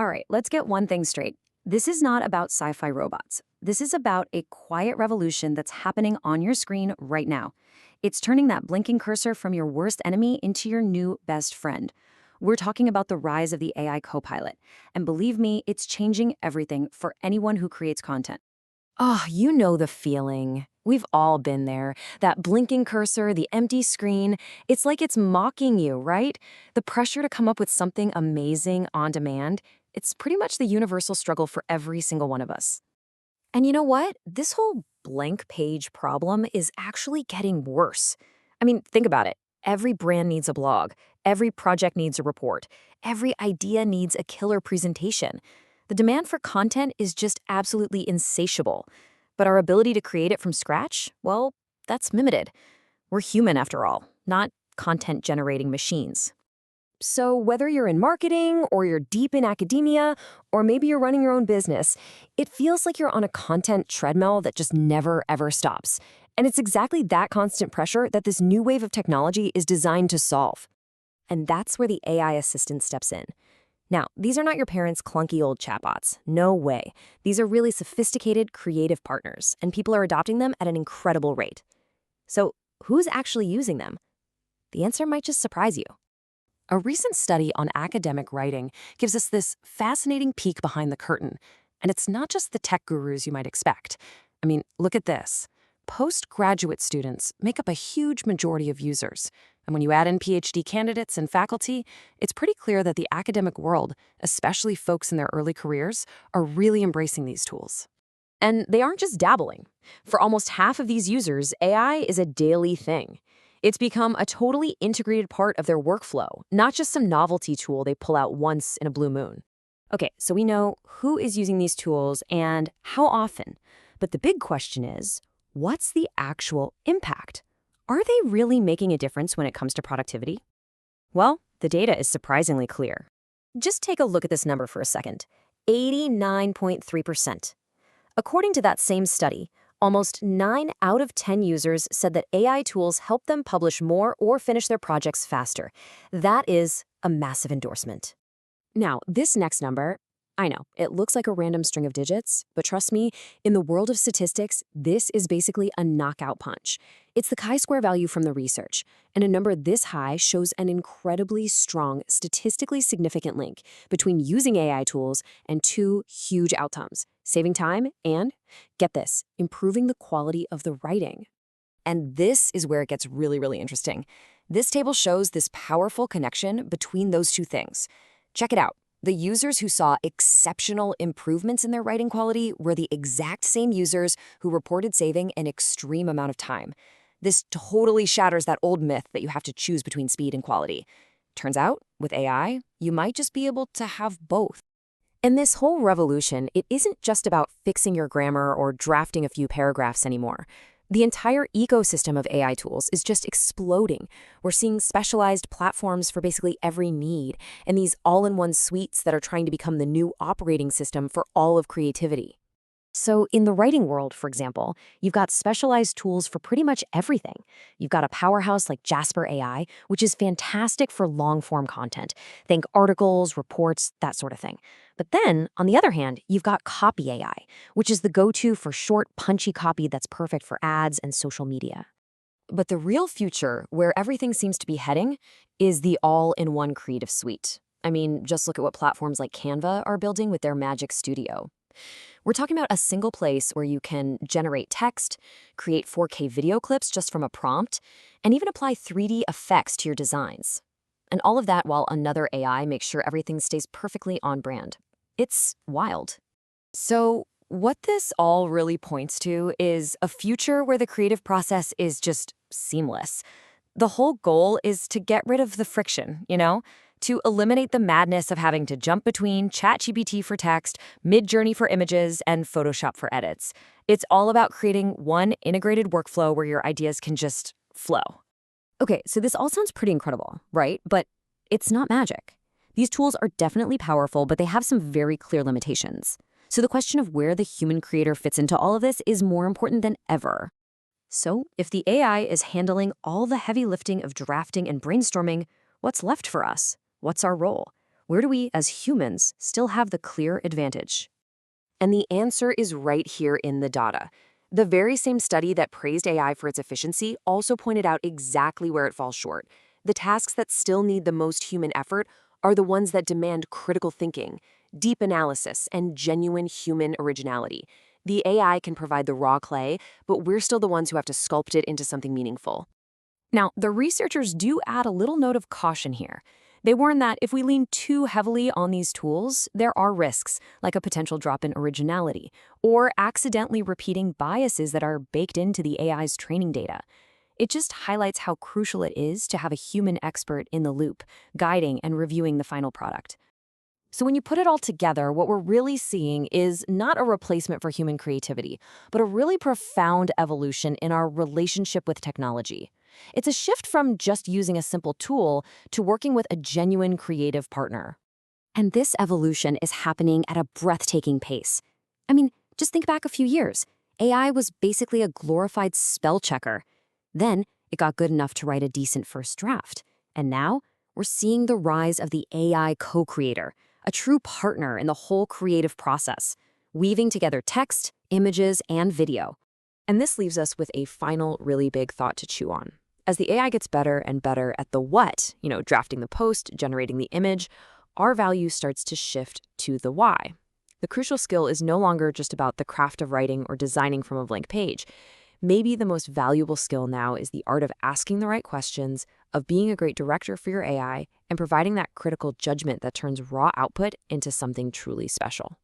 All right, let's get one thing straight. This is not about sci-fi robots. This is about a quiet revolution that's happening on your screen right now. It's turning that blinking cursor from your worst enemy into your new best friend. We're talking about the rise of the AI copilot. And believe me, it's changing everything for anyone who creates content. Oh, you know the feeling. We've all been there. That blinking cursor, the empty screen. It's like it's mocking you, right? The pressure to come up with something amazing on demand. It's pretty much the universal struggle for every single one of us. And you know what? This whole blank page problem is actually getting worse. I mean, think about it. Every brand needs a blog. Every project needs a report. Every idea needs a killer presentation. The demand for content is just absolutely insatiable. But our ability to create it from scratch, well, that's limited. We're human after all, not content-generating machines. So whether you're in marketing, or you're deep in academia, or maybe you're running your own business, it feels like you're on a content treadmill that just never, ever stops. And it's exactly that constant pressure that this new wave of technology is designed to solve. And that's where the AI assistant steps in. Now, these are not your parents' clunky old chatbots. No way. These are really sophisticated, creative partners, and people are adopting them at an incredible rate. So, who's actually using them? The answer might just surprise you. A recent study on academic writing gives us this fascinating peek behind the curtain. And it's not just the tech gurus you might expect. I mean, look at this. Postgraduate students make up a huge majority of users. And when you add in PhD candidates and faculty, it's pretty clear that the academic world, especially folks in their early careers, are really embracing these tools. And they aren't just dabbling. For almost half of these users, AI is a daily thing. It's become a totally integrated part of their workflow, not just some novelty tool they pull out once in a blue moon. Okay, so we know who is using these tools and how often. But the big question is, what's the actual impact? Are they really making a difference when it comes to productivity? Well, the data is surprisingly clear. Just take a look at this number for a second. 89.3%. According to that same study, almost 9 out of 10 users said that AI tools help them publish more or finish their projects faster. That is a massive endorsement. Now, this next number, I know, it looks like a random string of digits, but trust me, in the world of statistics, this is basically a knockout punch. It's the chi-square value from the research, and a number this high shows an incredibly strong, statistically significant link between using AI tools and two huge outcomes: saving time and, get this, improving the quality of the writing. And this is where it gets really, really interesting. This table shows this powerful connection between those two things. Check it out. The users who saw exceptional improvements in their writing quality were the exact same users who reported saving an extreme amount of time. This totally shatters that old myth that you have to choose between speed and quality. Turns out, with AI, you might just be able to have both. And this whole revolution, it isn't just about fixing your grammar or drafting a few paragraphs anymore. The entire ecosystem of AI tools is just exploding. We're seeing specialized platforms for basically every need, and these all-in-one suites that are trying to become the new operating system for all of creativity. So in the writing world, for example, you've got specialized tools for pretty much everything. You've got a powerhouse like Jasper AI, which is fantastic for long-form content. Think articles, reports, that sort of thing. But then, on the other hand, you've got Copy AI, which is the go-to for short, punchy copy that's perfect for ads and social media. But the real future, where everything seems to be heading, is the all-in-one creative suite. I mean, just look at what platforms like Canva are building with their Magic Studio. We're talking about a single place where you can generate text, create 4K video clips just from a prompt, and even apply 3D effects to your designs. And all of that while another AI makes sure everything stays perfectly on brand. It's wild. So what this all really points to is a future where the creative process is just seamless. The whole goal is to get rid of the friction, to eliminate the madness of having to jump between ChatGPT for text, Midjourney for images, and Photoshop for edits. It's all about creating one integrated workflow where your ideas can just flow. Okay, so this all sounds pretty incredible, right? But it's not magic. These tools are definitely powerful, but they have some very clear limitations. So the question of where the human creator fits into all of this is more important than ever. So if the AI is handling all the heavy lifting of drafting and brainstorming, what's left for us? What's our role? Where do we, as humans, still have the clear advantage? And the answer is right here in the data. The very same study that praised AI for its efficiency also pointed out exactly where it falls short. The tasks that still need the most human effort are the ones that demand critical thinking, deep analysis, and genuine human originality. The AI can provide the raw clay, but we're still the ones who have to sculpt it into something meaningful. Now, the researchers do add a little note of caution here. They warn that if we lean too heavily on these tools, there are risks, like a potential drop in originality, or accidentally repeating biases that are baked into the AI's training data. It just highlights how crucial it is to have a human expert in the loop, guiding and reviewing the final product. So when you put it all together, what we're really seeing is not a replacement for human creativity, but a really profound evolution in our relationship with technology. It's a shift from just using a simple tool to working with a genuine creative partner. And this evolution is happening at a breathtaking pace. I mean, just think back a few years. AI was basically a glorified spell checker. Then it got good enough to write a decent first draft. And now we're seeing the rise of the AI co-creator, a true partner in the whole creative process, weaving together text, images, and video. And this leaves us with a final really big thought to chew on. As the AI gets better and better at the what, drafting the post, generating the image, our value starts to shift to the why. The crucial skill is no longer just about the craft of writing or designing from a blank page. Maybe the most valuable skill now is the art of asking the right questions, of being a great director for your AI, and providing that critical judgment that turns raw output into something truly special.